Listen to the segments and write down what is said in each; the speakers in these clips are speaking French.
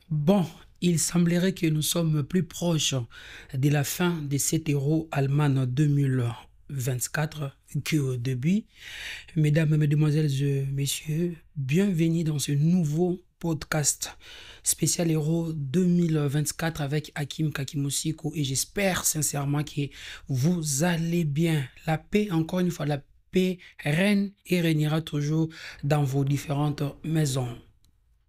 Bon, il semblerait que nous sommes plus proches de la fin de cet Euro Allemagne 2024 qu'au début. Mesdames, mesdemoiselles et messieurs, bienvenue dans ce nouveau podcast spécial Euro 2024 avec Hakim Kakimosiko et j'espère sincèrement que vous allez bien. La paix, encore une fois, la paix règne et régnera toujours dans vos différentes maisons.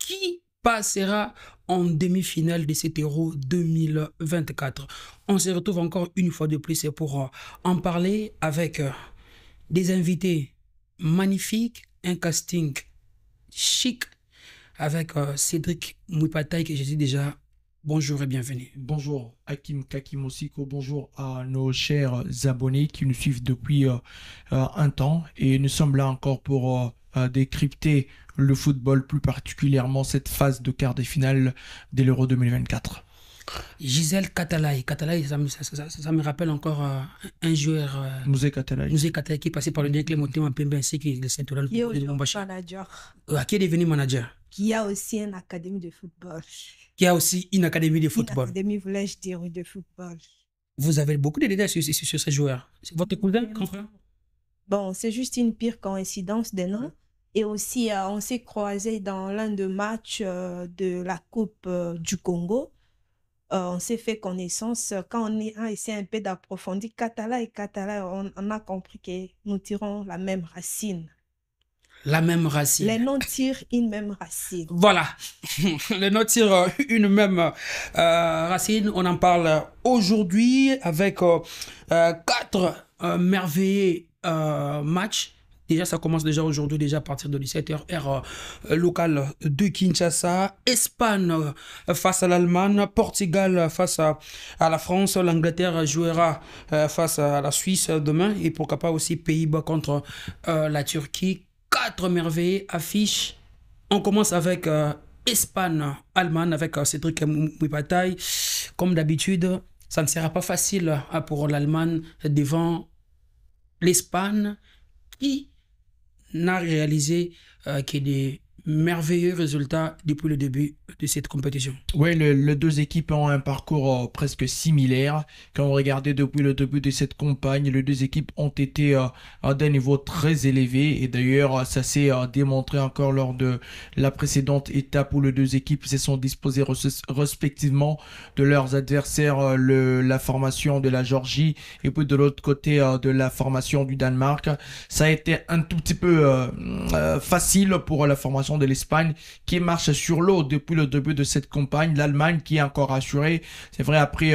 Qui passera en demi-finale de cet Euro 2024? On se retrouve encore une fois de plus pour en parler avec des invités magnifiques, un casting chic avec Cédric Mouipataï que je dis déjà bonjour et bienvenue. Bonjour Hakim Kakimosiko, bonjour à nos chers abonnés qui nous suivent depuis un temps et nous sommes là encore pour décrypter le football, plus particulièrement cette phase de quart de finale de l'Euro 2024. Gisèle Catalaï, ça me rappelle encore un joueur, Moussé Catalaï. Moussé Catalaï qui est passé par le Nickel Montéma Pembe ainsi que le Saint-Oral. Qui est aujourd'hui manager. Qui est devenu manager. Qui a aussi une académie de football. Qui a aussi une académie de football. Une académie, voulais-je dire, de football. Vous avez beaucoup de détails sur ce joueur. C'est votre cousin, confrère? Bon, c'est juste une pire coïncidence des noms. Et aussi, on s'est croisés dans l'un des matchs de la Coupe du Congo. On s'est fait connaissance. Quand on a essayé un peu d'approfondir Catala et Catala, on a compris que nous tirons la même racine. La même racine. Les noms tirent une même racine. Voilà. Les noms tirent une même racine. On en parle aujourd'hui avec 4 merveilleux matchs. Déjà, ça commence déjà aujourd'hui, déjà à partir de 17h, heure locale de Kinshasa. Espagne face à l'Allemagne, Portugal face à la France, l'Angleterre jouera face à la Suisse demain et pourquoi pas aussi Pays-Bas contre la Turquie. 4 merveilleux affiches. On commence avec Espagne-Allemagne avec Cédric Mouipataï. Comme d'habitude, ça ne sera pas facile pour l'Allemagne devant l'Espagne qui n'a réalisé que des merveilleux résultats depuis le début de cette compétition. Oui, les deux équipes ont un parcours presque similaire. Quand on regardait depuis le début de cette campagne, les deux équipes ont été à des niveaux très élevés. Et d'ailleurs, ça s'est démontré encore lors de la précédente étape où les deux équipes se sont disposées respectivement de leurs adversaires, la formation de la Géorgie et puis de l'autre côté de la formation du Danemark. Ça a été un tout petit peu facile pour la formation de l'Espagne qui marche sur l'eau depuis le début de cette campagne. L'Allemagne qui est encore assurée, c'est vrai, après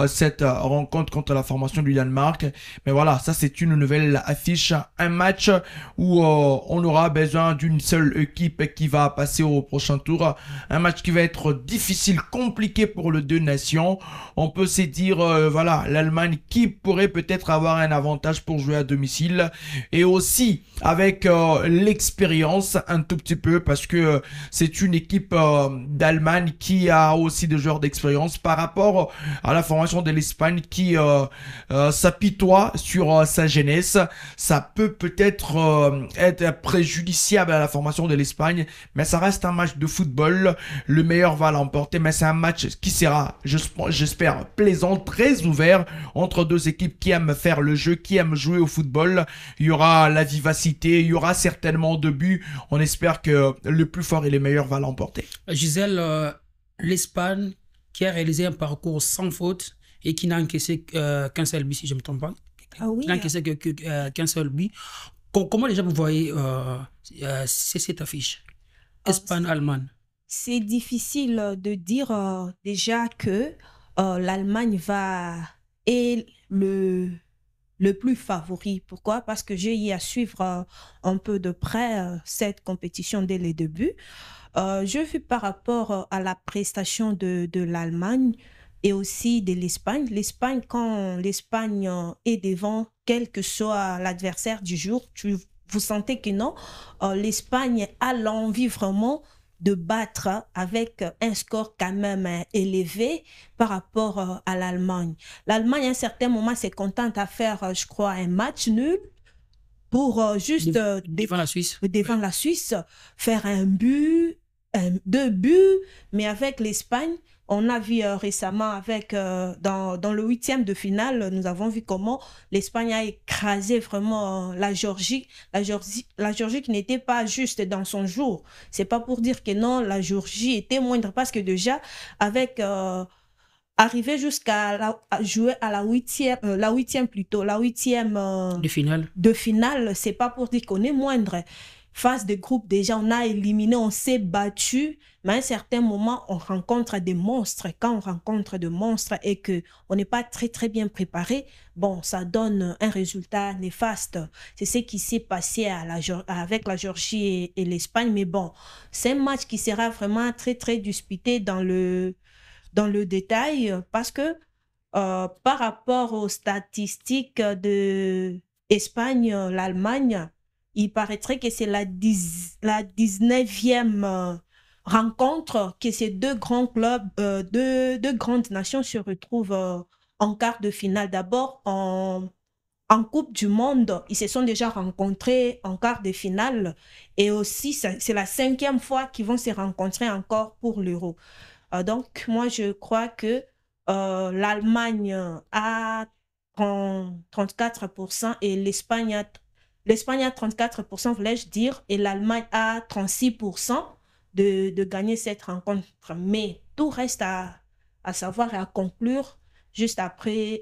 cette rencontre contre la formation du Danemark. Mais voilà, ça c'est une nouvelle affiche, un match où on aura besoin d'une seule équipe qui va passer au prochain tour. Un match qui va être difficile, compliqué pour les deux nations. On peut se dire, voilà, l'Allemagne qui pourrait peut-être avoir un avantage pour jouer à domicile et aussi avec l'expérience un tout petit peu parce que c'est une équipe d'Allemagne qui a aussi des joueurs d'expérience par rapport à la formation de l'Espagne qui s'apitoie sur sa jeunesse. Ça peut peut-être être préjudiciable à la formation de l'Espagne, mais ça reste un match de football. Le meilleur va l'emporter, mais c'est un match qui sera, j'espère, plaisant, très ouvert entre deux équipes qui aiment faire le jeu, qui aiment jouer au football. Il y aura la vivacité, il y aura certainement de buts. On espère que le plus fort et le meilleur va l'emporter. Gisèle, l'Espagne qui a réalisé un parcours sans faute et qui n'a encaissé qu'un seul but, si je ne me trompe pas. Ah oui, qui n'a encaissé qu'un seul but. Comment déjà vous voyez cette affiche Espagne-Allemagne? C'est difficile de dire déjà que l'Allemagne est le plus favori. Pourquoi? Parce que j'ai eu à suivre un peu de près cette compétition dès le début. Je vu par rapport à la prestation de l'Allemagne et aussi de l'Espagne. L'Espagne, quand l'Espagne est devant, quel que soit l'adversaire du jour, vous sentez que non, l'Espagne a l'envie vraiment de battre avec un score quand même élevé par rapport à l'Allemagne. L'Allemagne, à un certain moment, s'est contente à faire, je crois, un match nul pour juste devant la Suisse. Devant la Suisse, faire un but 2 buts, mais avec l'Espagne, on a vu récemment dans le 8e de finale, nous avons vu comment l'Espagne a écrasé vraiment la Géorgie. La Géorgie qui n'était pas juste dans son jour. C'est pas pour dire que non, la Géorgie était moindre parce que déjà, avec arriver à jouer à la huitième plutôt, la huitième de finale, c'est pas pour dire qu'on est moindre. Phase de groupe, déjà, on a éliminé, on s'est battu, mais à un certain moment, on rencontre des monstres. Quand on rencontre des monstres et qu'on n'est pas très, très bien préparé, bon, ça donne un résultat néfaste. C'est ce qui s'est passé avec la Géorgie et l'Espagne, mais bon, c'est un match qui sera vraiment très, très disputé dans le détail parce que par rapport aux statistiques de Espagne, l'Allemagne, il paraîtrait que c'est la 19e rencontre que ces deux grands clubs, deux grandes nations se retrouvent en quart de finale. D'abord, en Coupe du Monde, ils se sont déjà rencontrés en quart de finale et aussi, c'est la 5e fois qu'ils vont se rencontrer encore pour l'Euro. Donc, moi, je crois que l'Allemagne a 34% et l'Espagne a 34%, voulais-je dire, et l'Allemagne a 36% de gagner cette rencontre. Mais tout reste à savoir et à conclure juste après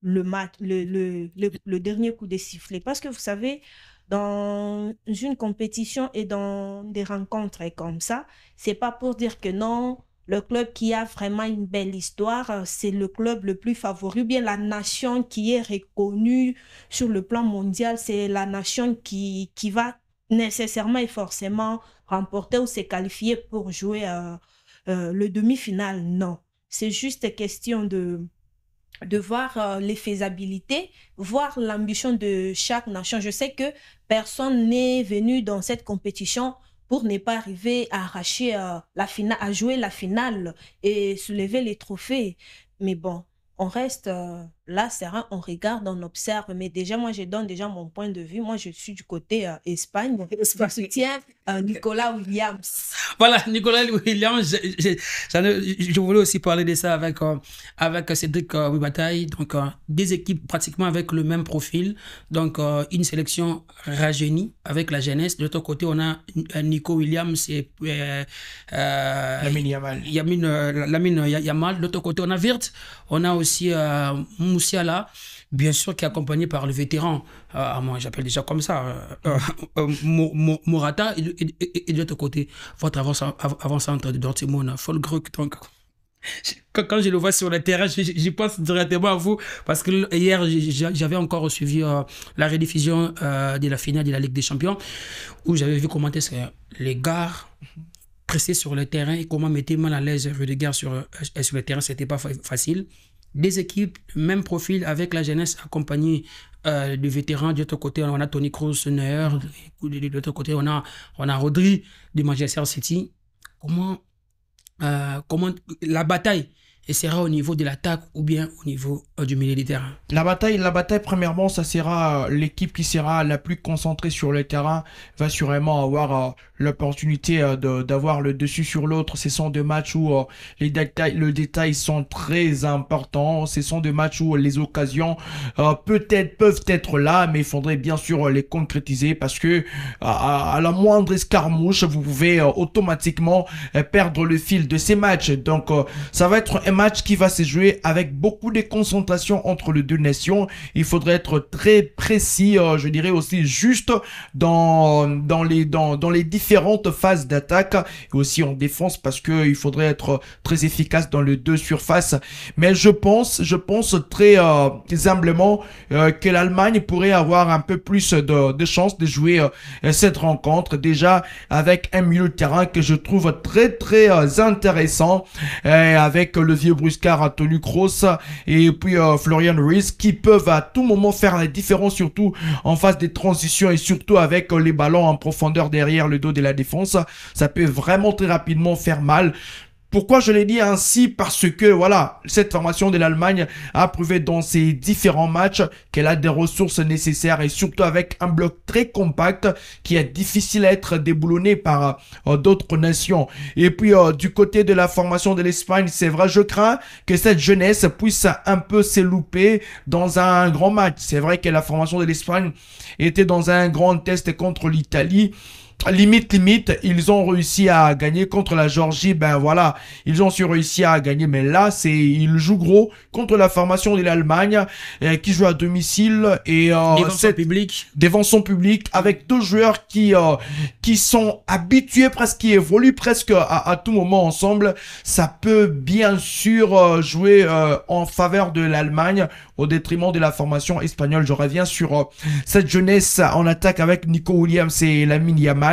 le match, le dernier coup de sifflet. Parce que vous savez, dans une compétition et dans des rencontres comme ça, c'est pas pour dire que non, le club qui a vraiment une belle histoire, c'est le club le plus favori, ou bien la nation qui est reconnue sur le plan mondial, c'est la nation qui va nécessairement et forcément remporter ou se qualifier pour jouer le demi-finale. Non, c'est juste question de voir les faisabilités, voir l'ambition de chaque nation. Je sais que personne n'est venu dans cette compétition pour ne pas arriver à arracher la finale, à jouer la finale et soulever les trophées. Mais bon, on reste là, Sarah, on regarde, on observe. Mais déjà, moi, je donne déjà mon point de vue. Moi, je suis du côté Espagne. Je soutiens Nicolas Williams. Voilà, Nicolas Williams, je voulais aussi parler de ça avec Cédric Bataille. Donc, des équipes pratiquement avec le même profil. Donc, une sélection rajeunie avec la jeunesse. De l'autre côté, on a Nico Williams et Lamine Yamal. Lamine Yamal. De l'autre côté, on a Wirtz. On a aussi Moussiala, bien sûr, qui est accompagné par le vétéran, moi j'appelle déjà comme ça, Morata, et de l'autre côté, votre avant-centre de Dortmund, Füllkrug. Donc, quand je le vois sur le terrain, j'y pense directement à vous, parce que hier, j'avais encore suivi la rediffusion de la finale de la Ligue des Champions, où j'avais vu commenter les gars pressés sur le terrain et comment mettre mal à l'aise Rudiger sur le terrain, c'était pas facile. Des équipes, même profil avec la jeunesse accompagnée de vétérans. De l'autre côté, on a Toni Kroos, Neuer. De l'autre côté, on a Rodri de Manchester City. Comment la bataille sera au niveau de l'attaque ou bien au niveau du milieu de terrain? La bataille, premièrement, ça sera l'équipe qui sera la plus concentrée sur le terrain, va sûrement avoir l'opportunité d'avoir le dessus sur l'autre. Ce sont des matchs où le détail sont très importants. Ce sont des matchs où les occasions peuvent être là, mais il faudrait bien sûr les concrétiser parce que à la moindre escarmouche, vous pouvez automatiquement perdre le fil de ces matchs. Donc, ça va être un match qui va se jouer avec beaucoup de concentration entre les deux nations. Il faudrait être très précis, je dirais aussi juste dans les différentes phases d'attaque et aussi en défense parce que il faudrait être très efficace dans les deux surfaces. Mais je pense très humblement que l'Allemagne pourrait avoir un peu plus de chances de jouer cette rencontre déjà avec un milieu de terrain que je trouve très très intéressant avec le vieux brusquard Toni Kroos et puis Florian Wirtz qui peuvent à tout moment faire la différence, surtout en phase des transitions et surtout avec les ballons en profondeur derrière le dos de la défense. Ça peut vraiment très rapidement faire mal. Pourquoi je l'ai dit ainsi? Parce que, voilà, cette formation de l'Allemagne a prouvé dans ses différents matchs qu'elle a des ressources nécessaires et surtout avec un bloc très compact qui est difficile à être déboulonné par d'autres nations. Et puis, du côté de la formation de l'Espagne, c'est vrai, je crains que cette jeunesse puisse un peu s'élouper dans un grand match. C'est vrai que la formation de l'Espagne était dans un grand test contre l'Italie. Limite, ils ont réussi à gagner contre la Géorgie. Ben voilà, ils ont réussi à gagner. Mais là, ils jouent gros contre la formation de l'Allemagne qui joue à domicile et devant son public avec deux joueurs qui sont habitués presque, qui évoluent presque à tout moment ensemble. Ça peut bien sûr jouer en faveur de l'Allemagne au détriment de la formation espagnole. Je reviens sur cette jeunesse en attaque avec Nico Williams et Lamine Yamal.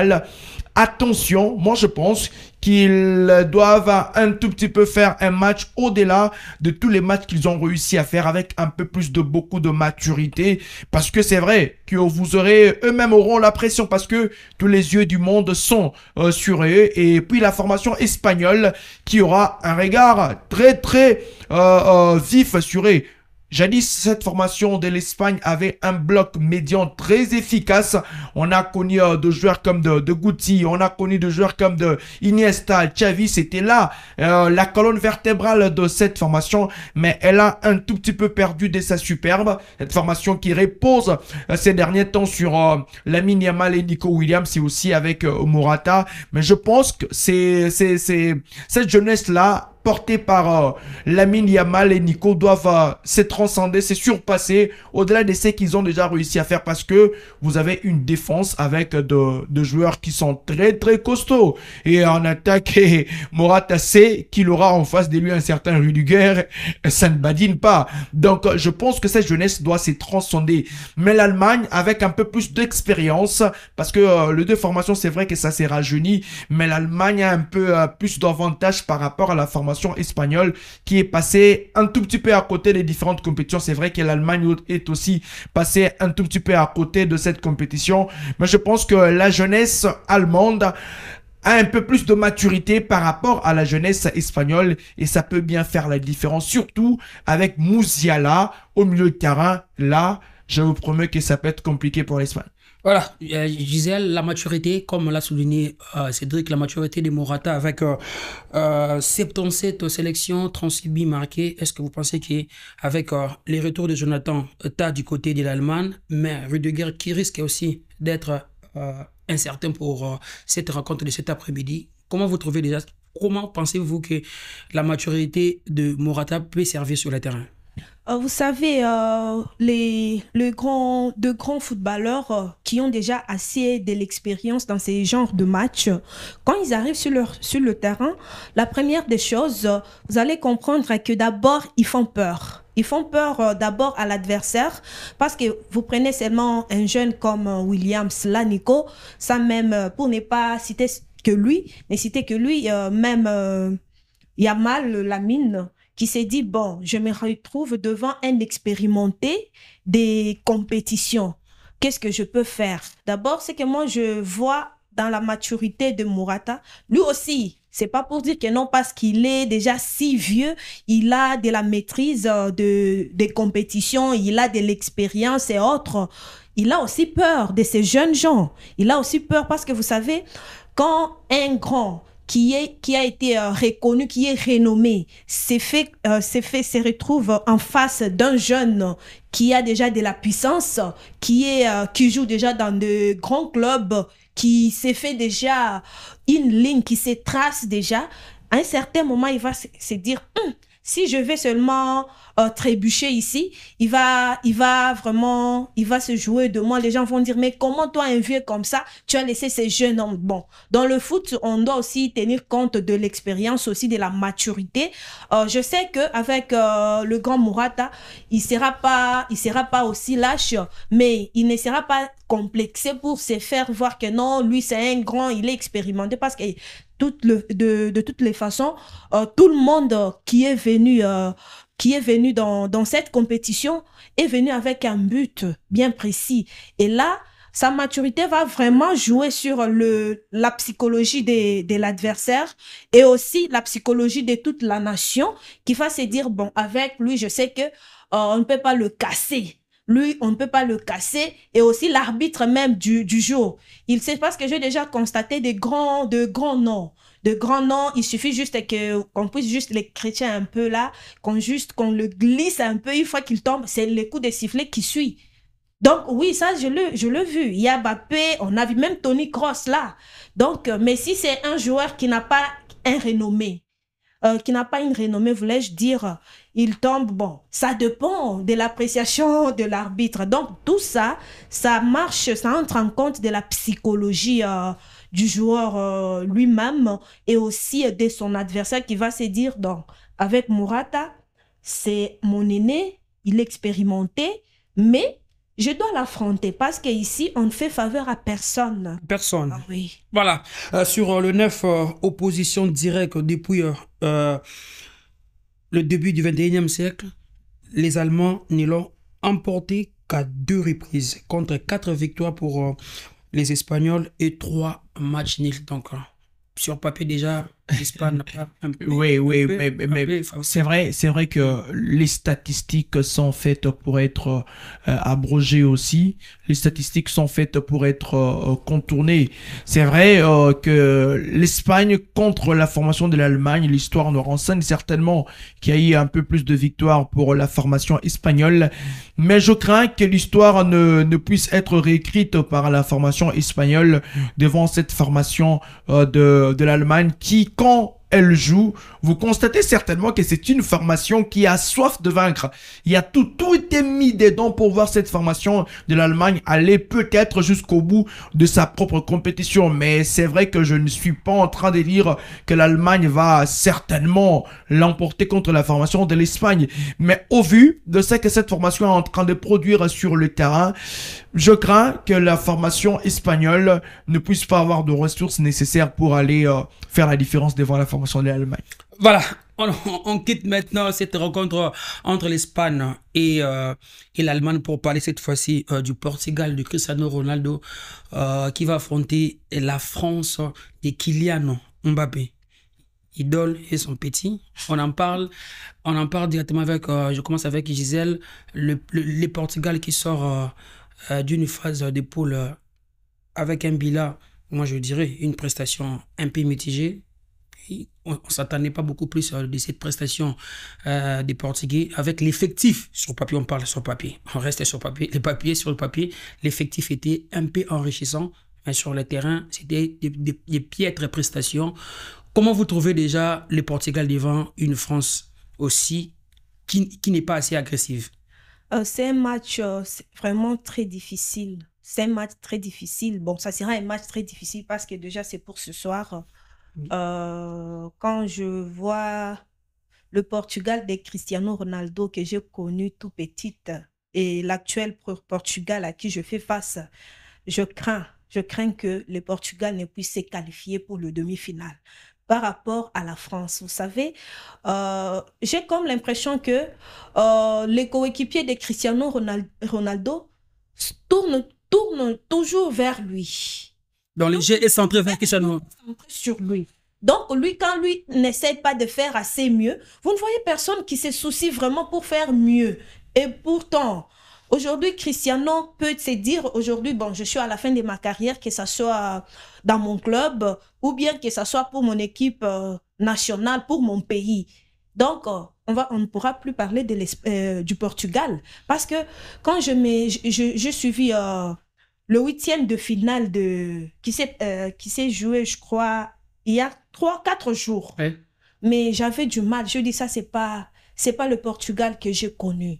Attention, moi je pense qu'ils doivent un tout petit peu faire un match au-delà de tous les matchs qu'ils ont réussi à faire avec un peu plus de beaucoup de maturité, parce que c'est vrai que vous aurez, eux-mêmes auront la pression parce que tous les yeux du monde sont sur eux, et puis la formation espagnole qui aura un regard très vif sur eux. Jadis, cette formation de l'Espagne avait un bloc médian très efficace. On a connu de joueurs comme de Guti, on a connu de joueurs comme de Iniesta, Xavi. C'était là la colonne vertébrale de cette formation, mais elle a un tout petit peu perdu de sa superbe. Cette formation qui repose ces derniers temps sur Lamine Yamal et Nico Williams, et aussi avec Morata. Mais je pense que c'est cette jeunesse-là, portés par Lamine Yamal et Nico, doivent se transcender, se surpasser au-delà de ce qu'ils ont déjà réussi à faire, parce que vous avez une défense avec de joueurs qui sont très costauds, et en attaque, Morata sait qu'il aura en face de lui un certain Rudiger, ça ne badine pas. Donc je pense que cette jeunesse doit se transcender, mais l'Allemagne avec un peu plus d'expérience, parce que les deux formations, c'est vrai que ça s'est rajeuni, mais l'Allemagne a un peu plus d'avantage par rapport à la formation espagnole qui est passée un tout petit peu à côté des différentes compétitions. C'est vrai que l'Allemagne est aussi passée un tout petit peu à côté de cette compétition, mais je pense que la jeunesse allemande a un peu plus de maturité par rapport à la jeunesse espagnole, et ça peut bien faire la différence, surtout avec Musiala au milieu de terrain. Là, je vous promets que ça peut être compliqué pour l'Espagne. Voilà, Gisèle, la maturité, comme l'a souligné Cédric, la maturité de Morata avec 77 sélections, 36 buts marqués. Est-ce que vous pensez qu'avec les retours de Jonathan Tah du côté de l'Allemagne, mais Rudiger qui risque aussi d'être incertain pour cette rencontre de cet après-midi, comment vous trouvez déjà, comment pensez-vous que la maturité de Morata peut servir sur le terrain? Vous savez, de grands footballeurs qui ont déjà assez de l'expérience dans ces genres de matchs, quand ils arrivent sur le terrain, la première des choses, vous allez comprendre que d'abord, ils font peur. Ils font peur d'abord à l'adversaire, parce que vous prenez seulement un jeune comme Williams, là, Nico, ça même, pour ne pas citer que lui, même Yamal, Lamine, qui s'est dit, bon, je me retrouve devant un expérimenté des compétitions. Qu'est-ce que je peux faire? D'abord, c'est que moi, je vois dans la maturité de Morata, lui aussi, c'est pas pour dire que non, parce qu'il est déjà si vieux, il a de la maîtrise des compétitions, il a de l'expérience et autres. Il a aussi peur de ces jeunes gens. Il a aussi peur parce que vous savez, quand un grand qui a été reconnu, qui est renommé, se retrouve en face d'un jeune qui a déjà de la puissance, qui joue déjà dans de grands clubs, qui s'est fait déjà une ligne, qui se trace déjà. À un certain moment, il va se dire, si je vais seulement trébucher ici, il va se jouer de moi. Les gens vont dire, mais comment toi, un vieux comme ça, tu as laissé ces jeunes hommes? Bon, dans le foot, on doit aussi tenir compte de l'expérience, aussi de la maturité. Je sais qu'avec le grand Morata, il sera pas aussi lâche, mais il ne sera pas complexé pour se faire voir que non, lui c'est un grand, il est expérimenté, parce que de toutes les façons, tout le monde qui est venu dans cette compétition est venu avec un but bien précis. Et là, sa maturité va vraiment jouer sur la psychologie de l'adversaire et aussi la psychologie de toute la nation qui va se dire, bon, avec lui, je sais que on ne peut pas le casser. Lui, on ne peut pas le casser. Et aussi l'arbitre même du jour. Il sait parce que j'ai déjà constaté de grands noms. De grands noms, il suffit juste qu'on puisse juste les chrétiens un peu là, qu'on le glisse un peu, une fois qu'il tombe, c'est le coup de sifflet qui suit. Donc oui, ça je l'ai vu. Il y a Mbappé, on a vu même Toni Kroos là. Donc Messi, c'est un joueur qui n'a pas un renommé. Qui n'a pas une renommée, voulais-je dire, il tombe, bon, ça dépend de l'appréciation de l'arbitre. Donc tout ça, ça marche, ça entre en compte de la psychologie du joueur lui-même et aussi de son adversaire qui va se dire, donc, avec Morata, c'est mon aîné, il est expérimenté, mais je dois l'affronter parce qu'ici, on ne fait faveur à personne. Personne. Ah oui. Voilà. Sur le 9, opposition directe depuis le début du 21e siècle, les Allemands ne l'ont emporté qu'à 2 reprises, contre 4 victoires pour les Espagnols et 3 matchs nuls. Donc, sur papier déjà, l'Espagne n'a pas un peu... Oui, mais c'est vrai que les statistiques sont faites pour être abrogées aussi. Les statistiques sont faites pour être contournées. C'est vrai que l'Espagne contre la formation de l'Allemagne, l'histoire nous renseigne certainement qu'il y a eu un peu plus de victoires pour la formation espagnole. Mais je crains que l'histoire ne puisse être réécrite par la formation espagnole devant cette formation de l'Allemagne qui, quand elle joue, vous constatez certainement que c'est une formation qui a soif de vaincre. Il y a tout était mis dedans pour voir cette formation de l'Allemagne aller peut-être jusqu'au bout de sa propre compétition. Mais c'est vrai que je ne suis pas en train de dire que l'Allemagne va certainement l'emporter contre la formation de l'Espagne. Mais au vu de ce que cette formation est en train de produire sur le terrain, je crains que la formation espagnole ne puisse pas avoir de ressources nécessaires pour aller faire la différence devant la formation de l'Allemagne. Voilà, on quitte maintenant cette rencontre entre l'Espagne et l'Allemagne pour parler cette fois-ci du Portugal, de Cristiano Ronaldo, qui va affronter la France de Kylian Mbappé. Idole et son petit. On en parle directement avec, je commence avec Gisèle, le Portugal qui sort d'une phase de poule avec un bilan, moi je dirais, une prestation un peu mitigée. On ne s'attendait pas beaucoup plus de cette prestation des Portugais avec l'effectif. Sur papier, on parle sur papier. On reste sur papier. Les papiers sur le papier, l'effectif était un peu enrichissant. Mais sur le terrain, c'était des piètres prestations. Comment vous trouvez déjà le Portugal devant une France aussi qui n'est pas assez agressive? C'est un match vraiment très difficile. C'est un match très difficile. Bon, ça sera un match très difficile parce que déjà, c'est pour ce soir. Quand je vois le Portugal de Cristiano Ronaldo que j'ai connu tout petite et l'actuel Portugal à qui je fais face, je crains que le Portugal ne puisse se qualifier pour le demi-finale par rapport à la France. Vous savez, j'ai comme l'impression que les coéquipiers de Cristiano Ronaldo tournent toujours vers lui. Dans le jeu est centré vers Cristiano. Sur lui. Donc, lui, quand lui n'essaie pas de faire assez mieux, vous ne voyez personne qui se soucie vraiment pour faire mieux. Et pourtant, aujourd'hui, Cristiano peut se dire, aujourd'hui, bon, je suis à la fin de ma carrière, que ce soit dans mon club ou bien que ce soit pour mon équipe nationale, pour mon pays. Donc, on ne pourra plus parler du Portugal. Parce que quand j'ai suivi le 8e de finale qui s'est joué, je crois, il y a 3-4 jours. Ouais. Mais j'avais du mal. Je dis ça, c'est pas le Portugal que j'ai connu.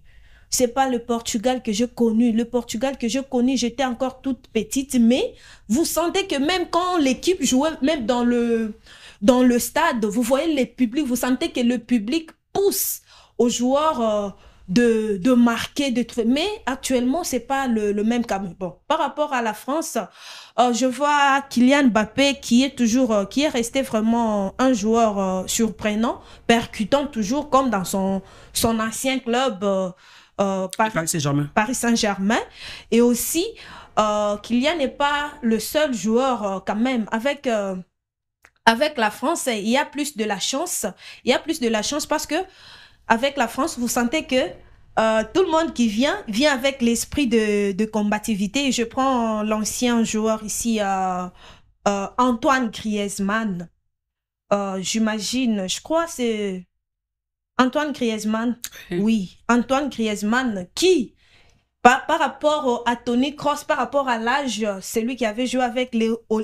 C'est pas le Portugal que j'ai connu. Le Portugal que j'ai connu, j'étais encore toute petite. Mais vous sentez que même quand l'équipe jouait, même dans le stade, vous voyez les publics, vous sentez que le public pousse aux joueurs de marquer, mais actuellement, c'est pas le même cas. Bon, par rapport à la France, je vois Kylian Mbappé qui est resté vraiment un joueur surprenant, percutant toujours comme dans son ancien club Paris Saint-Germain. Paris Saint-Germain. Et aussi, Kylian n'est pas le seul joueur quand même. Avec la France, il y a plus de la chance. Il y a plus de la chance parce que avec la France, vous sentez que tout le monde qui vient avec l'esprit de combativité. Je prends l'ancien joueur ici, Antoine Griezmann. J'imagine, je crois c'est Antoine Griezmann. Oui, Antoine Griezmann qui, par rapport à Toni Kroos, par rapport à l'âge, c'est lui qui avait joué avec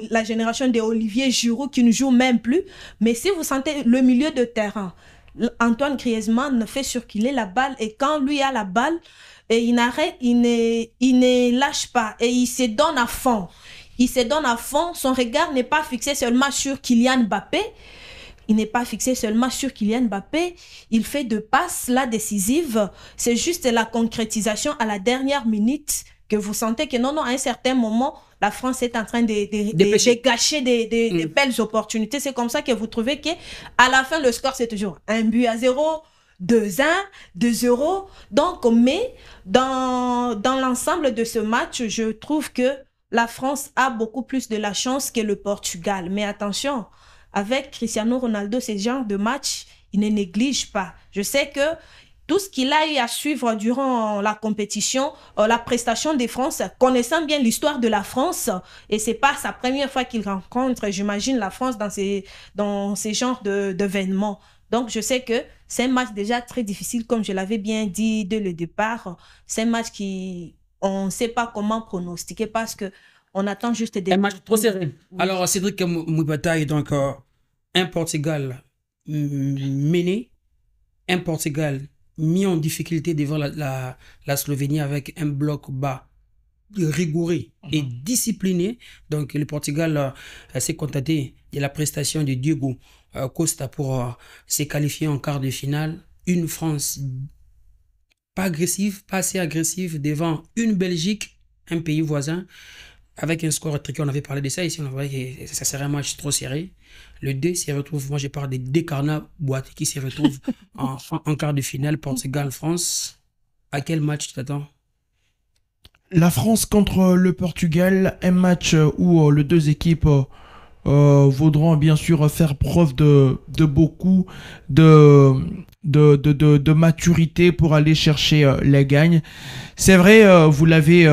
la génération de Olivier Giroud qui ne joue même plus. Mais si vous sentez le milieu de terrain, Antoine Griezmann fait circuler la balle et quand lui a la balle, et il ne lâche pas et il se donne à fond. Il se donne à fond. Son regard n'est pas fixé seulement sur Kylian Mbappé. Il n'est pas fixé seulement sur Kylian Mbappé. Il fait de passes là décisives. C'est juste la concrétisation à la dernière minute que vous sentez que non, à un certain moment, la France est en train de gâcher des belles opportunités. C'est comme ça que vous trouvez qu'à la fin, le score, c'est toujours 1-0, 2-1, 2-0. Donc, mais dans l'ensemble de ce match, je trouve que la France a beaucoup plus de la chance que le Portugal. Mais attention, avec Cristiano Ronaldo, ces genres de match, il ne néglige pas. Je sais que tout ce qu'il a eu à suivre durant la compétition, la prestation des France, connaissant bien l'histoire de la France, et c'est pas sa première fois qu'il rencontre, j'imagine, la France dans ces genres d'événements. Donc, je sais que c'est un match déjà très difficile, comme je l'avais bien dit dès le départ. C'est un match on ne sait pas comment pronostiquer parce que on attend juste des... Un match trop serré. Oui. Alors, Cédric Moubataï, donc, un Portugal mené, un Portugal mis en difficulté devant la Slovénie avec un bloc bas rigoureux et discipliné. Donc, le Portugal s'est contenté de la prestation de Diogo Costa pour se qualifier en quart de finale. Une France pas agressive, pas assez agressive devant une Belgique, un pays voisin, avec un score étriqué. On avait parlé de ça ici, on voyait que ça serait un match trop serré. Le 2 s'y retrouve, moi je parle de Descarnat Boite qui s'y retrouve en quart de finale, Portugal-France. À quel match tu t'attends? La France contre le Portugal, un match où les deux équipes voudront bien sûr faire preuve de beaucoup de maturité pour aller chercher la gagne. C'est vrai, vous l'avez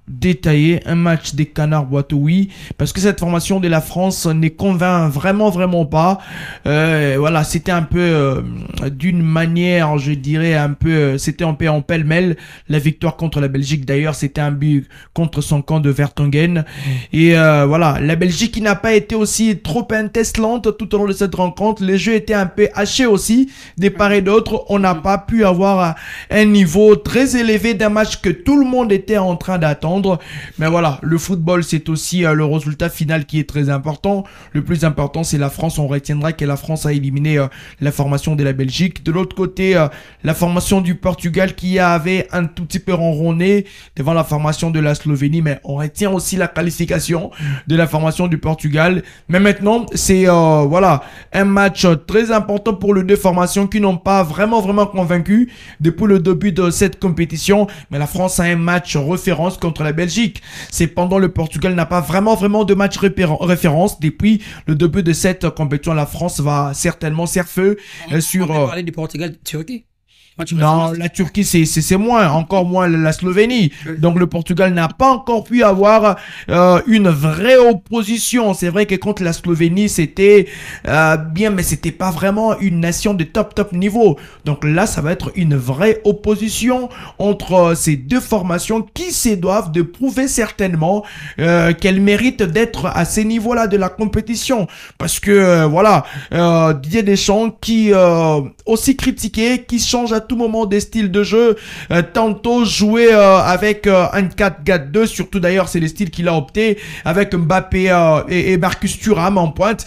détaillé, un match des canards boiteux, oui, parce que cette formation de la France n'est convainc vraiment pas. Voilà, c'était un peu d'une manière, je dirais un peu, c'était un peu en pêle-mêle la victoire contre la Belgique. D'ailleurs, c'était un but contre son camp de Vertonghen. Et voilà, la Belgique qui n'a pas été aussi trop intestelante tout au long de cette rencontre. Les jeux étaient un peu hachés aussi, des part et d'autre. On n'a pas pu avoir un niveau très élevé d'un match que tout le monde était en train d'attendre. Mais voilà, le football, c'est aussi le résultat final qui est très important. Le plus important, c'est la France. On retiendra que la France a éliminé la formation de la Belgique. De l'autre côté, la formation du Portugal qui avait un tout petit peu ronronné devant la formation de la Slovénie. Mais on retient aussi la qualification de la formation du Portugal. Mais maintenant, c'est voilà, un match très important pour les deux formations qui n'ont pas vraiment convaincu depuis le début de cette compétition. Mais la France a un match référence contre la Belgique. Cependant, le Portugal n'a pas vraiment de match référence. Depuis le début de cette compétition, la France va certainement surfer sur... On va parler du Portugal-Turquie. Non, la Turquie, c'est moins, encore moins la Slovénie. Donc, le Portugal n'a pas encore pu avoir une vraie opposition. C'est vrai que contre la Slovénie, c'était bien, mais c'était pas vraiment une nation de top niveau. Donc là, ça va être une vraie opposition entre ces deux formations qui se doivent de prouver certainement qu'elles méritent d'être à ces niveaux-là de la compétition. Parce que, voilà, Didier Deschamps qui, aussi critiqué, qui change à tout moment des styles de jeu, tantôt jouer avec un 4-4-2, surtout d'ailleurs c'est le style qu'il a opté avec Mbappé et Marcus Thuram en pointe.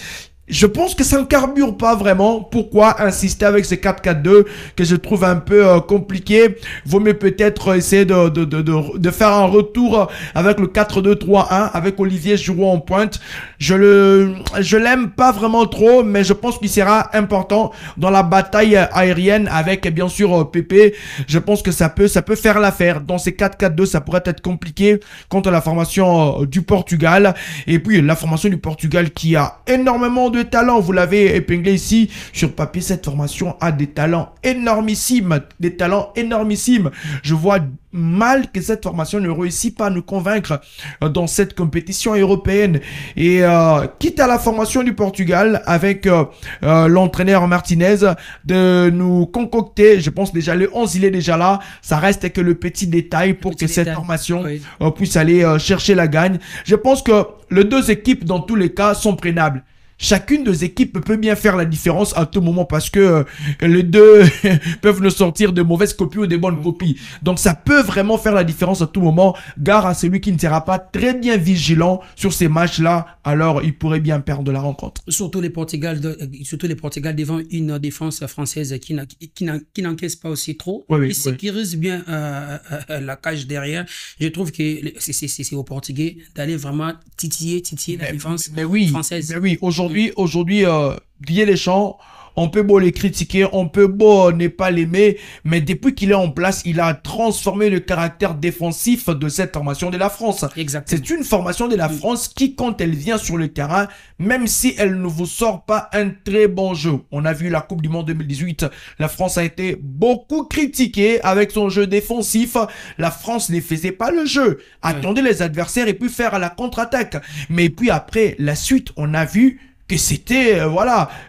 je pense que ça ne carbure pas vraiment. Pourquoi insister avec ces 4-4-2 que je trouve un peu compliqué? Vaut mieux peut-être essayer de faire un retour avec le 4-2-3-1 avec Olivier Giroud en pointe. Je l'aime pas vraiment trop, mais je pense qu'il sera important dans la bataille aérienne avec bien sûr Pépé. Je pense que ça peut faire l'affaire. Dans ces 4-4-2, ça pourrait être compliqué contre la formation du Portugal. Et puis la formation du Portugal qui a énormément de talent, vous l'avez épinglé ici sur papier, cette formation a des talents énormissimes, je vois mal que cette formation ne réussit pas à nous convaincre dans cette compétition européenne. Et quitte à la formation du Portugal avec l'entraîneur Martinez de nous concocter, je pense déjà le 11 il est déjà là, ça reste que le petit détail pour que cette formation puisse aller chercher la gagne. Je pense que les deux équipes dans tous les cas sont prenables. Chacune des équipes peut bien faire la différence à tout moment parce que les deux peuvent nous sortir de mauvaises copies ou de bonnes copies. Donc ça peut vraiment faire la différence à tout moment. Gare à celui qui ne sera pas très bien vigilant sur ces matchs-là, alors il pourrait bien perdre la rencontre. Surtout les Portugal devant une défense française qui n'encaisse pas aussi trop, qui sécurise bien la cage derrière. Je trouve que c'est aux Portugais d'aller vraiment titiller la défense française. Mais oui, aujourd'hui, Didier Deschamps, on peut beau les critiquer, on peut beau ne pas l'aimer, mais depuis qu'il est en place, il a transformé le caractère défensif de cette formation de la France. Exactement. C'est une formation de la France qui, quand elle vient sur le terrain, même si elle ne vous sort pas un très bon jeu. On a vu la Coupe du Monde 2018, la France a été beaucoup critiquée avec son jeu défensif. La France ne faisait pas le jeu. Attendez les adversaires et puis faire la contre-attaque. Mais puis après, la suite, on a vu que c'était,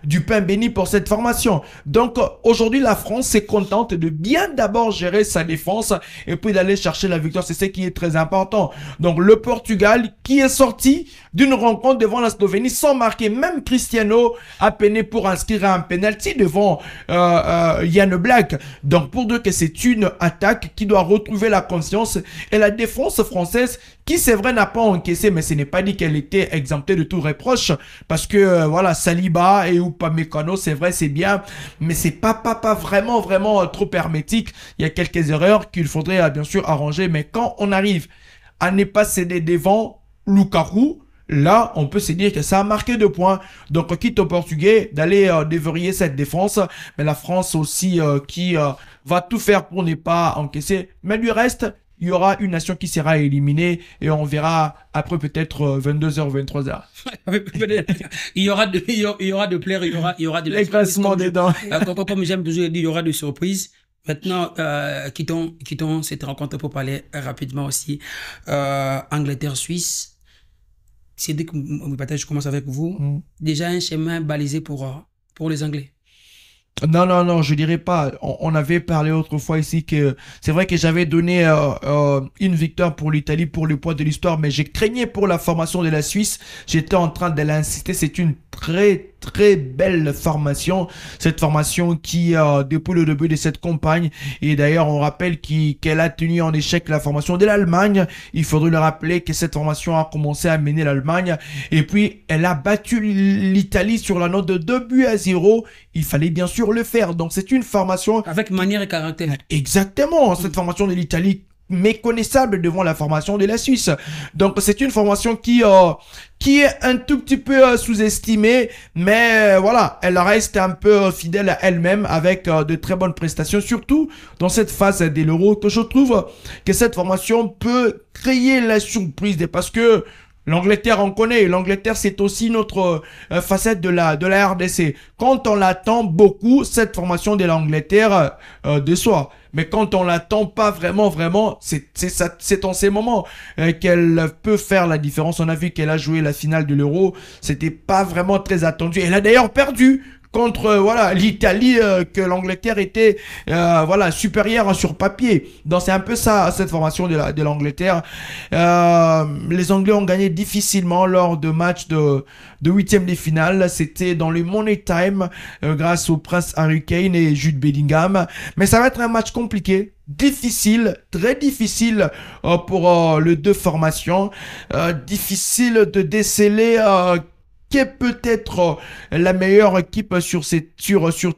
du pain béni pour cette formation. Donc, aujourd'hui, la France s'est contente de bien d'abord gérer sa défense et puis d'aller chercher la victoire. C'est ce qui est très important. Donc, le Portugal qui est sorti d'une rencontre devant la Slovénie sans marquer. Même Cristiano a peiné pour inscrire un penalty devant Jan Oblak. Donc, pour dire que c'est une attaque qui doit retrouver la conscience et la défense française qui, c'est vrai, n'a pas encaissé, mais ce n'est pas dit qu'elle était exemptée de tout reproche parce que Saliba et Upamecano, c'est vrai, c'est bien, mais c'est pas vraiment trop hermétique. Il y a quelques erreurs qu'il faudrait bien sûr arranger, mais quand on arrive à ne pas céder devant Lukaku, là, on peut se dire que ça a marqué 2 points. Donc, quitte aux Portugais d'aller déverrouiller cette défense, mais la France aussi qui va tout faire pour ne pas encaisser. Mais du reste, il y aura une nation qui sera éliminée et on verra après peut-être 22h, 23h. il y aura de plaire, il y aura de l'écrasement des dents. Comme j'aime toujours dire, il y aura de surprises. Maintenant, quittons cette rencontre pour parler rapidement aussi. Angleterre-Suisse. C'est dès que je commence avec vous. Déjà un chemin balisé pour les Anglais. Non, je dirais pas. On avait parlé autrefois ici que c'est vrai que j'avais donné une victoire pour l'Italie pour le poids de l'histoire, mais j'ai craigné pour la formation de la Suisse. J'étais en train de l'insister. C'est une très belle formation. Cette formation qui, depuis le début de cette campagne, et d'ailleurs on rappelle qu'elle a tenu en échec la formation de l'Allemagne. Il faudrait le rappeler que cette formation a commencé à mener l'Allemagne et puis elle a battu l'Italie sur la note de 2-0. Il fallait bien sûr le faire. Donc c'est une formation avec manière et caractère. Exactement. Cette formation de l'Italie méconnaissable devant la formation de la Suisse. Donc c'est une formation qui est un tout petit peu sous-estimée, mais elle reste un peu fidèle à elle-même avec de très bonnes prestations, surtout dans cette phase de l'Euro, que je trouve que cette formation peut créer la surprise parce que l'Angleterre, on connaît. L'Angleterre, c'est aussi notre facette de la RDC. Quand on l'attend beaucoup, cette formation de l'Angleterre déçoit. Mais quand on l'attend pas vraiment, c'est en ces moments qu'elle peut faire la différence. On a vu qu'elle a joué la finale de l'Euro. C'était pas vraiment très attendu. Elle a d'ailleurs perdu contre l'Italie, que l'Angleterre était supérieure sur papier. Donc c'est un peu ça cette formation de l'Angleterre. Les Anglais ont gagné difficilement lors de matchs de 8e de finale. C'était dans le Money Time grâce au Prince Harry Kane et Jude Bellingham. Mais ça va être un match compliqué. Difficile, très difficile pour les deux formations. Difficile de déceler qui est peut-être la meilleure équipe sur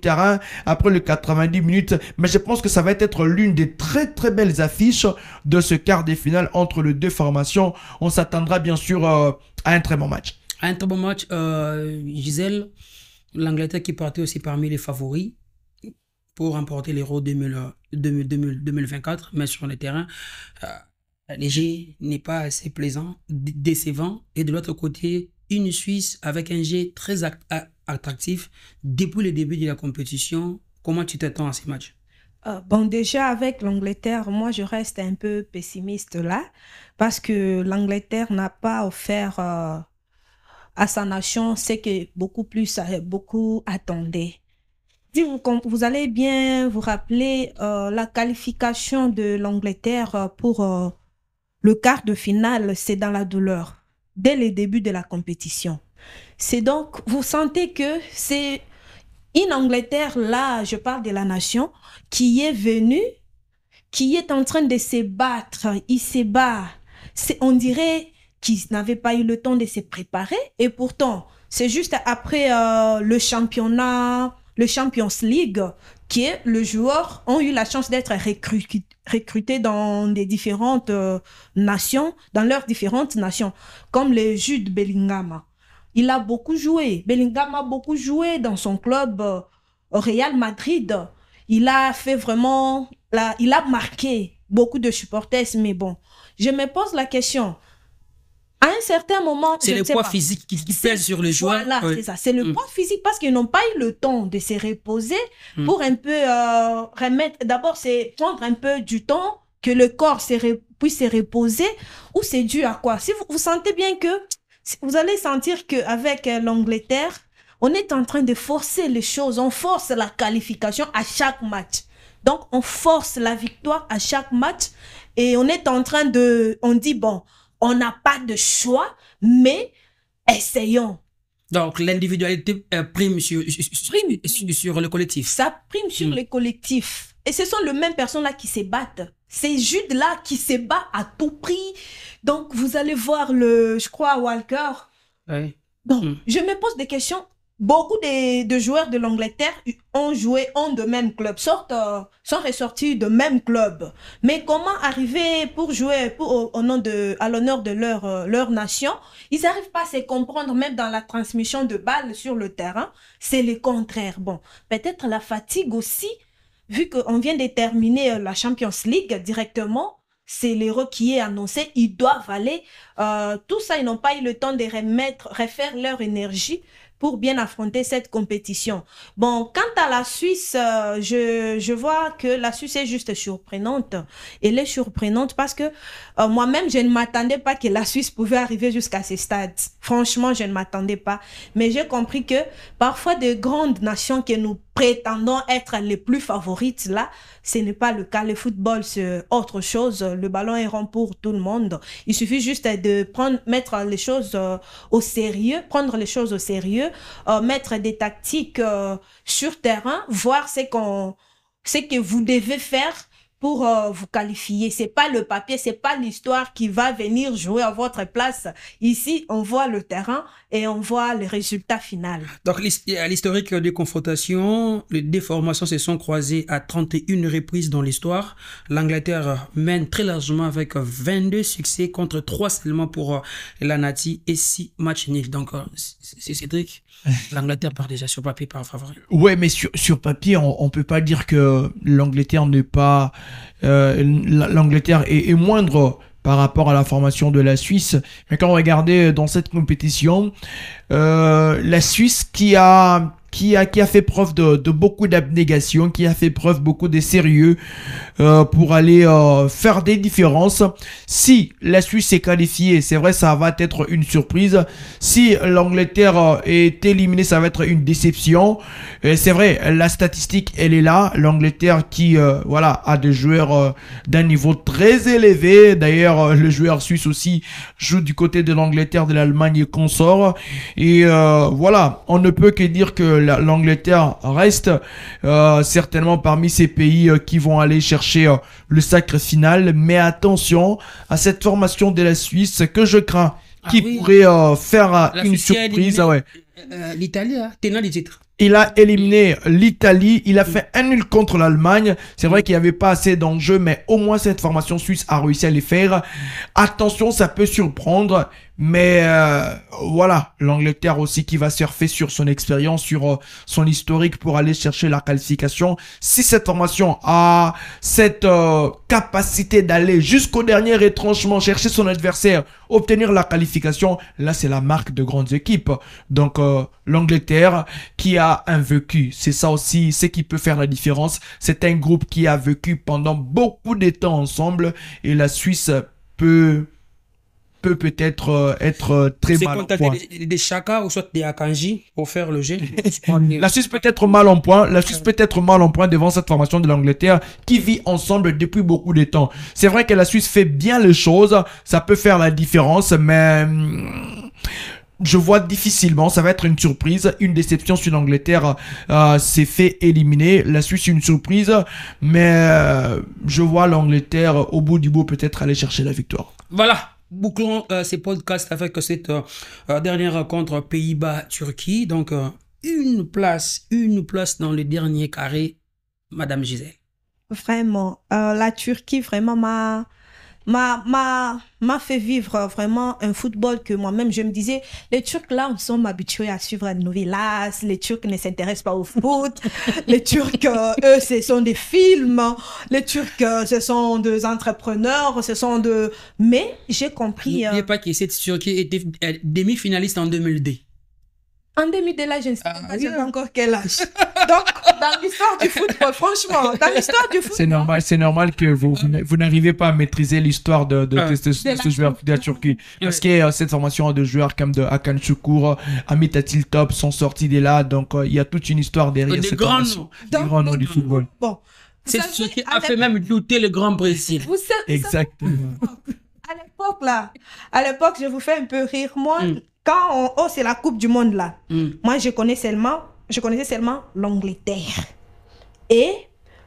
terrain après les 90 minutes. Mais je pense que ça va être l'une des très très belles affiches de ce quart de finale entre les deux formations. On s'attendra bien sûr à un très bon match. Un très bon match, Gisèle, l'Angleterre qui partait aussi parmi les favoris pour remporter l'Euro 2024, mais sur le terrain, léger n'est pas assez plaisant, décevant. Et de l'autre côté, une Suisse avec un jeu très attractif depuis le début de la compétition. Comment tu t'attends à ces matchs? Bon, déjà avec l'Angleterre, moi je reste un peu pessimiste là, parce que l'Angleterre n'a pas offert à sa nation ce que beaucoup attendaient. Si vous allez bien vous rappeler, la qualification de l'Angleterre pour le quart de finale, c'est dans la douleur, dès le début de la compétition. C'est donc, vous sentez que c'est une Angleterre, là, je parle de la nation, qui est venue, qui est en train de se battre, il se bat. On dirait qu'ils n'avaient pas eu le temps de se préparer, et pourtant, c'est juste après le championnat, le Champions League, qui est les joueurs ont eu la chance d'être recrutés dans des différentes nations, dans leurs différentes nations, comme le Jude Bellingham. Il a beaucoup joué. Bellingham a beaucoup joué dans son club au Real Madrid. Il a fait vraiment, il a marqué beaucoup de supporters, mais bon, je me pose la question. À un certain moment, c'est le poids physique qui pèse sur les joueurs. Voilà, oui. C'est ça. C'est le poids physique parce qu'ils n'ont pas eu le temps de se reposer pour un peu remettre. D'abord, c'est prendre un peu du temps que le corps puisse se reposer. Ou c'est dû à quoi? Si vous sentez bien que vous allez sentir qu'avec l'Angleterre, on est en train de forcer les choses. On force la qualification à chaque match. Donc, on force la victoire à chaque match et on est en train de. On dit bon. On n'a pas de choix, mais essayons. Donc, l'individualité prime sur le collectif. Ça prime sur le collectif. Et ce sont les mêmes personnes-là qui se battent. C'est Jude-là qui se bat à tout prix. Donc, vous allez voir je crois, Walker. Oui. Donc, je me pose des questions. Beaucoup de joueurs de l'Angleterre ont de même club, sont ressortis de même club. Mais comment arriver pour jouer à l'honneur de leur nation? Ils n'arrivent pas à se comprendre, même dans la transmission de balles sur le terrain. C'est le contraire. Bon, peut-être la fatigue aussi, vu qu'on vient de terminer la Champions League directement. C'est l'héros qui est annoncé, ils doivent aller. Tout ça, ils n'ont pas eu le temps de refaire leur énergie pour bien affronter cette compétition. Bon, quant à la Suisse, je vois que la Suisse est juste surprenante. Elle est surprenante parce que moi-même, je ne m'attendais pas que la Suisse pouvait arriver jusqu'à ce stade. Franchement, je ne m'attendais pas. Mais j'ai compris que parfois, de grandes nations que nous prétendons être les plus favorites, là, ce n'est pas le cas. Le football, c'est autre chose. Le ballon est rond pour tout le monde. Il suffit juste de mettre les choses au sérieux, prendre les choses au sérieux, mettre des tactiques sur terrain, voir ce que vous devez faire pour vous qualifier. C'est pas le papier, c'est pas l'histoire qui va venir jouer à votre place. Ici, on voit le terrain et on voit le résultat final. Donc, à l'historique des confrontations, les deux formations se sont croisées à 31 reprises dans l'histoire. L'Angleterre mène très largement avec 22 succès contre 3 seulement pour la Nati et 6 matchs nuls. Donc, c'est Cédric. L'Angleterre part déjà sur papier par favori. Ouais, mais sur papier, on peut pas dire que l'Angleterre n'est pas... l'Angleterre est moindre par rapport à la formation de la Suisse. Mais quand on regardait dans cette compétition, la Suisse qui a fait preuve de beaucoup d'abnégation, qui a fait preuve beaucoup de sérieux pour aller faire des différences. Si la Suisse est qualifiée, c'est vrai, ça va être une surprise. Si l'Angleterre est éliminée, ça va être une déception. C'est vrai, la statistique, elle est là. L'Angleterre qui a des joueurs d'un niveau très élevé. D'ailleurs, le joueur suisse aussi joue du côté de l'Angleterre, de l'Allemagne et consort. Et on ne peut que dire que l'Angleterre reste certainement parmi ces pays qui vont aller chercher le sacre final. Mais attention à cette formation de la Suisse que je crains qui oui. pourrait faire La une Suisse a surprise. éliminé, Ouais. L'Italie, hein, tenant du titre. Il a éliminé l'Italie, il a fait un nul contre l'Allemagne. C'est vrai qu'il n'y avait pas assez d'enjeux, mais au moins cette formation suisse a réussi à les faire. Attention, ça peut surprendre, mais voilà, l'Angleterre aussi qui va surfer sur son expérience, sur son historique pour aller chercher la qualification. Si cette formation a cette capacité d'aller jusqu'au dernier retranchement, chercher son adversaire, obtenir la qualification, là c'est la marque de grandes équipes. Donc l'Angleterre qui a un vécu, c'est ça aussi, c'est qui peut faire la différence. C'est un groupe qui a vécu pendant beaucoup de temps ensemble et la Suisse peut-être être très C'est mal en contacter point. des Chaka ou soit des Akanji pour faire le jeu. La Suisse peut être mal en point. La Suisse peut être mal en point devant cette formation de l'Angleterre qui vit ensemble depuis beaucoup de temps. C'est vrai que la Suisse fait bien les choses. Ça peut faire la différence, mais je vois difficilement. Ça va être une surprise, une déception si l'Angleterre s'est fait éliminer. La Suisse une surprise, mais je vois l'Angleterre au bout du bout peut-être aller chercher la victoire. Voilà. Bouclons ces podcasts avec cette dernière rencontre Pays-Bas-Turquie. Donc, une place dans le dernier carré, Madame Gisèle. Vraiment, la Turquie vraiment m'a fait vivre vraiment un football que moi-même je me disais, les Turcs là nous sommes habitués à suivre les novelas, les Turcs ne s'intéressent pas au foot, les Turcs eux ce sont des films, les Turcs ce sont des entrepreneurs, mais j'ai compris N'oubliez pas que cette Turquie était demi-finaliste en 2002. en 2002 là je ne sais pas j'avais encore quel âge. Donc dans l'histoire du football, franchement, dans l'histoire du football, C'est normal que vous n'arrivez pas à maîtriser l'histoire de ce joueur de la Turquie. Parce que cette formation de joueurs comme de Hakan Şükür, Hamit Atıltop sont sortis de là. Donc, il y a toute une histoire derrière Des cette grands formation. noms. Des grands noms du football. bon. Cette Turquie a fait même douter le Grand Brésil. Vous savez, Exactement. à l'époque, je vous fais un peu rire. Moi, quand c'est la Coupe du Monde là, moi je connaissais seulement l'Angleterre et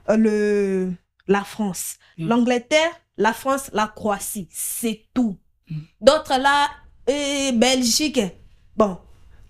la France. L'Angleterre, la France, la Croatie, c'est tout. D'autres là, Belgique, bon,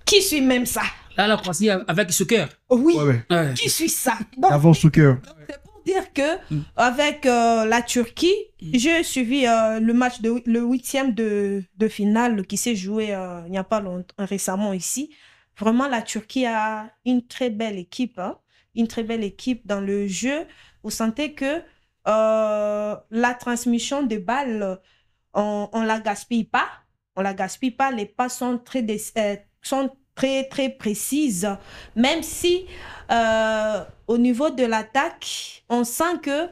qui suit même ça? Là, la Croatie avec ce cœur. Oui, Ouais. qui suit ça? Donc, Avant Şükür. c'est pour dire que avec la Turquie, j'ai suivi le match le 8e de finale qui s'est joué il n'y a pas longtemps, récemment ici. Vraiment, la Turquie a une très belle équipe, hein, une très belle équipe dans le jeu. Vous sentez que la transmission de balles, on la gaspille pas. On la gaspille pas. Les passes sont très précises. Même si au niveau de l'attaque, on sent que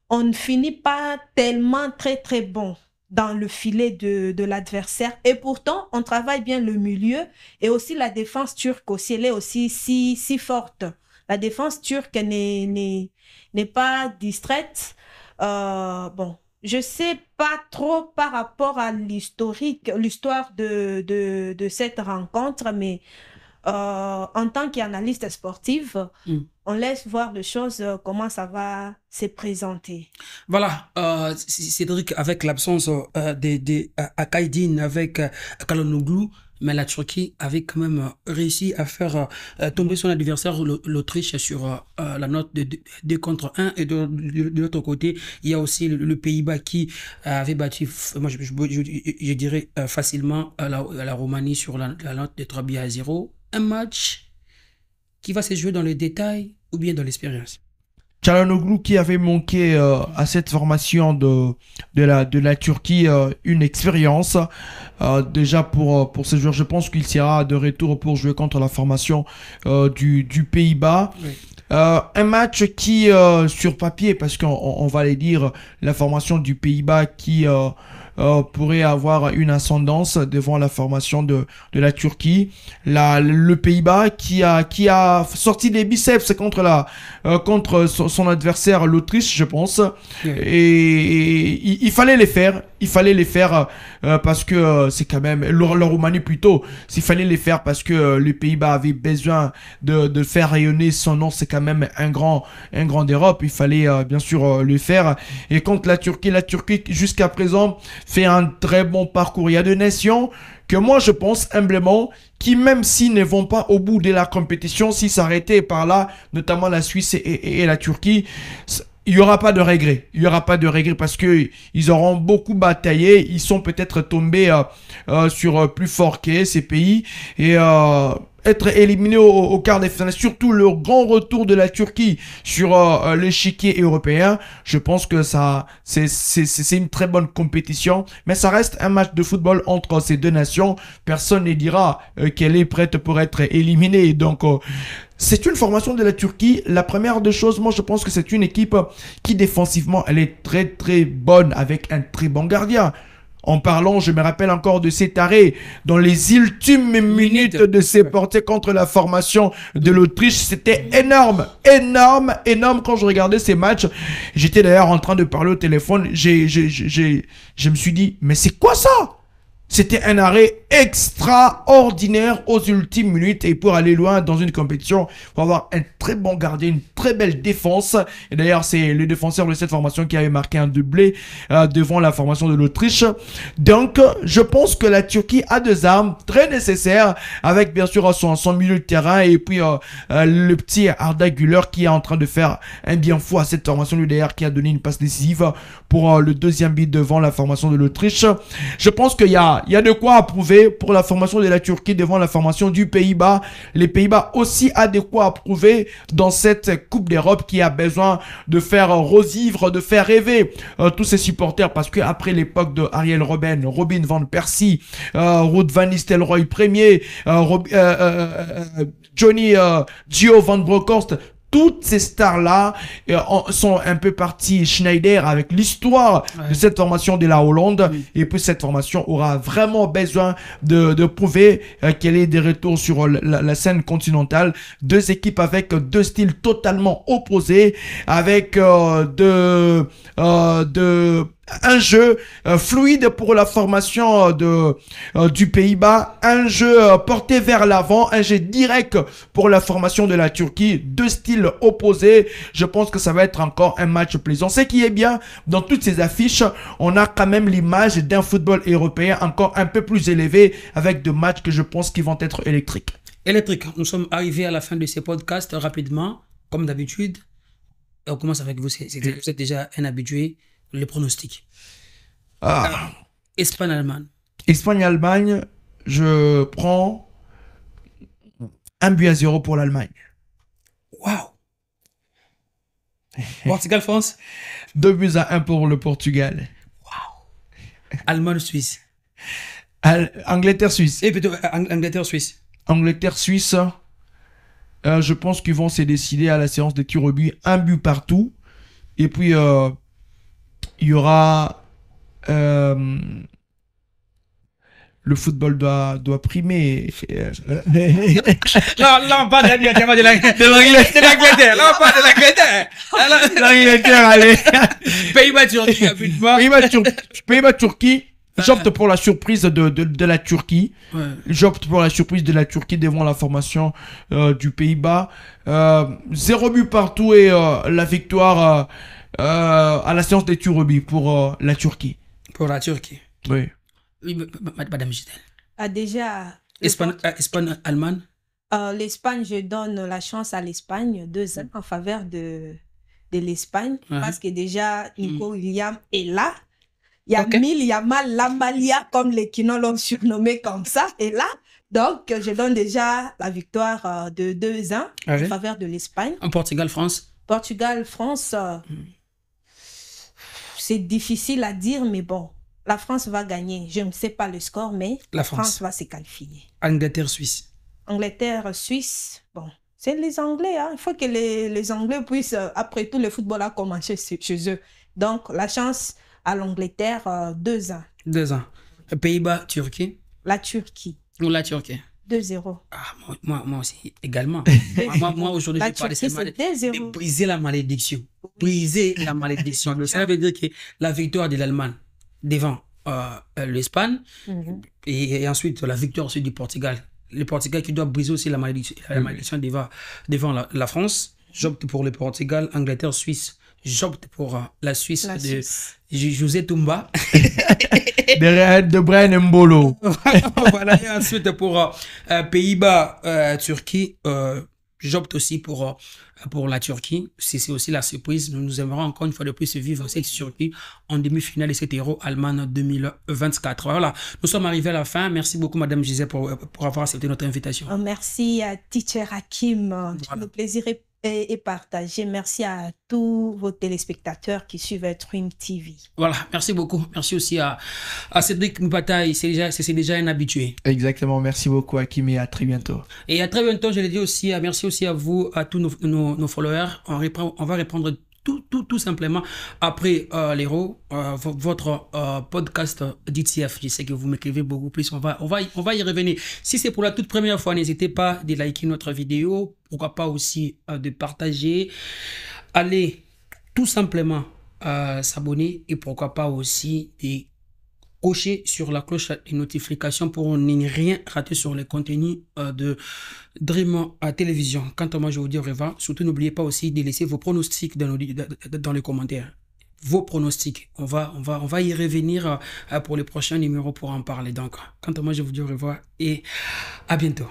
on ne finit pas tellement très bon dans le filet de l'adversaire. Et pourtant, on travaille bien le milieu. Et aussi la défense turque aussi, elle est aussi si forte. La défense turque n'est pas distraite. Bon, je sais pas trop par rapport à l'histoire de cette rencontre, mais en tant qu'analyste sportive, on laisse voir les choses, comment ça va se présenter. Voilà, Cédric, avec l'absence de Akaydin, avec Çalhanoğlu, mais la Turquie avait quand même réussi à faire tomber son adversaire, l'Autriche, sur la note de 2 contre 1. Et de l'autre côté, il y a aussi le Pays-Bas qui avait battu, moi je dirais facilement, la Roumanie sur la note de 3-0. Un match qui va se jouer dans le détail ou bien dans l'expérience. Çalhanoğlu qui avait manqué à cette formation de la Turquie une expérience déjà pour ce joueur. Je pense qu'il sera de retour pour jouer contre la formation du Pays-Bas. Oui. Un match qui sur papier, parce qu'on va les dire, la formation du Pays-Bas qui pourrait avoir une ascendance devant la formation de la Turquie. Le Pays-Bas qui a sorti des biceps contre son adversaire l'Autriche, je pense. Oui. Et il fallait les faire. il fallait les faire parce que c'est quand même la Roumanie plutôt. S'il fallait les faire parce que les Pays-Bas avaient besoin de faire rayonner son nom, c'est quand même un grand d'Europe. Il fallait bien sûr le faire. Et contre la Turquie jusqu'à présent fait un très bon parcours. Il y a deux nations que moi je pense humblement qui, même s'ils ne vont pas au bout de la compétition, s'ils s'arrêtaient par là, notamment la Suisse et la Turquie, il n'y aura pas de regret. Il n'y aura pas de regret parce que ils auront beaucoup bataillé. Ils sont peut-être tombés sur plus fort que ces pays. Et être éliminés au quart de finale, surtout le grand retour de la Turquie sur l'échiquier européen, je pense que c'est une très bonne compétition. Mais ça reste un match de football entre ces deux nations. Personne ne dira qu'elle est prête pour être éliminée. Donc, c'est une formation de la Turquie. La première des choses, moi je pense que c'est une équipe qui défensivement, elle est très très bonne avec un très bon gardien. En parlant, je me rappelle encore de cet arrêt dans les ultimes minutes de ses portées contre la formation de l'Autriche. C'était énorme quand je regardais ces matchs. J'étais d'ailleurs en train de parler au téléphone. Je me suis dit, mais c'est quoi ça? C'était un arrêt extraordinaire aux ultimes minutes. Et pour aller loin dans une compétition, il faut avoir un très bon gardien, une très belle défense. Et d'ailleurs, c'est le défenseur de cette formation qui avait marqué un doublé devant la formation de l'Autriche. Donc, je pense que la Turquie a deux armes très nécessaires, avec bien sûr son milieu de terrain et puis le petit Arda Güler qui est en train de faire un bien fou à cette formation. Lui d'ailleurs qui a donné une passe décisive pour le deuxième but devant la formation de l'Autriche. Je pense qu'il y a de quoi approuver pour la formation de la Turquie devant la formation du Pays-Bas. Les Pays-Bas aussi a de quoi approuver dans cette Coupe d'Europe qui a besoin de faire revivre, de faire rêver tous ses supporters, parce que après l'époque de Ariel Robben, Robin van Persie, Ruud van Nistelrooy premier, Johnny Gio van Bronckhorst, toutes ces stars-là sont un peu partis Schneider avec l'histoire de cette formation de la Hollande. Et puis cette formation aura vraiment besoin de prouver qu'elle est de retour sur la scène continentale. Deux équipes avec deux styles totalement opposés, avec un jeu fluide pour la formation du Pays-Bas, un jeu porté vers l'avant, un jeu direct pour la formation de la Turquie, deux styles opposés. Je pense que ça va être encore un match plaisant. Ce qui est bien dans toutes ces affiches, on a quand même l'image d'un football européen encore un peu plus élevé, avec deux matchs que je pense qui vont être électriques. Nous sommes arrivés à la fin de ces podcasts rapidement, comme d'habitude. On commence avec vous. Vous êtes déjà un habitué. Les pronostics. Espagne-Allemagne. Espagne-Allemagne, je prends 1-0 pour l'Allemagne. Waouh. Portugal-France. 2-1 pour le Portugal. Waouh. Allemagne-Suisse. Angleterre-Suisse. Et plutôt Angleterre-Suisse. Angleterre-Suisse. Je pense qu'ils vont se décider à la séance des tirs au but. 1 but partout. Et puis... il y aura le football doit primer. Là, on parle de l'Angleterre. Là, on parle de l'Angleterre. L'Angleterre, allez. Pays-Bas-Turquie. Pays-Bas-Turquie. J'opte pour la surprise de la Turquie. Ouais. J'opte pour la surprise de la Turquie devant la formation du Pays-Bas. 0 but partout et la victoire à la séance des tirs au but pour la Turquie. Pour la Turquie. Oui. Oui, Madame Gisèle. Déjà. Espagne-Allemagne. L'Espagne, je donne la chance à l'Espagne, 2-1 en faveur de l'Espagne, parce que déjà, Nico Williams est là. Il y a Yamal Lamalia, comme les Kinons l'ont surnommé comme ça, est là. Donc, je donne déjà la victoire de 2-1 en faveur de l'Espagne. En Portugal-France. Portugal-France, c'est difficile à dire, mais bon, la France va gagner. Je ne sais pas le score, mais la France va se qualifier. Angleterre-Suisse. Angleterre-Suisse, bon, c'est les Anglais. Hein. Il faut que les Anglais puissent, après tout, le football a commencé chez eux. Donc, la chance à l'Angleterre, 2-1. 2-1. Pays-Bas-Turquie. La Turquie. Ou la Turquie. 2-0. Ah, moi aussi, également. moi aujourd'hui, je parle de briser la malédiction. Briser la malédiction. Ça veut dire que la victoire de l'Allemagne devant l'Espagne et ensuite la victoire aussi du Portugal. Le Portugal qui doit briser aussi la malédiction devant la France. J'opte pour le Portugal, Angleterre, Suisse. J'opte pour la Suisse de José Toumba. De Brian Mbolo. Voilà, et ensuite pour Pays-Bas, Turquie, j'opte aussi pour la Turquie. C'est aussi la surprise. Nous aimerons encore une fois de plus vivre cette Turquie en demi-finale de cet Euro Allemagne 2024. Voilà, nous sommes arrivés à la fin. Merci beaucoup, Madame Gisèle, pour avoir accepté notre invitation. Merci à Teacher Hakim. Voilà. Le plaisir est partagé. Merci à tous vos téléspectateurs qui suivent Dream TV. Voilà, merci beaucoup. Merci aussi à Cédric Mbataï, c'est déjà un habitué. Exactement, merci beaucoup Hakim et à très bientôt. Et à très bientôt, je l'ai dit aussi, merci aussi à vous, à tous nos followers. On va répondre tout simplement après l'Héros, votre podcast d'ITF. Je sais que vous m'écrivez beaucoup plus, on va y revenir. Si c'est pour la toute première fois, n'hésitez pas de liker notre vidéo, pourquoi pas aussi de partager. Allez tout simplement s'abonner et pourquoi pas aussi de cocher sur la cloche de notification pour ne rien rater sur les contenus de Dream Télévision. Quant à moi, je vous dis au revoir. Surtout, n'oubliez pas aussi de laisser vos pronostics dans les commentaires. Vos pronostics. On va y revenir pour les prochains numéros pour en parler. Donc, quant à moi, je vous dis au revoir et à bientôt.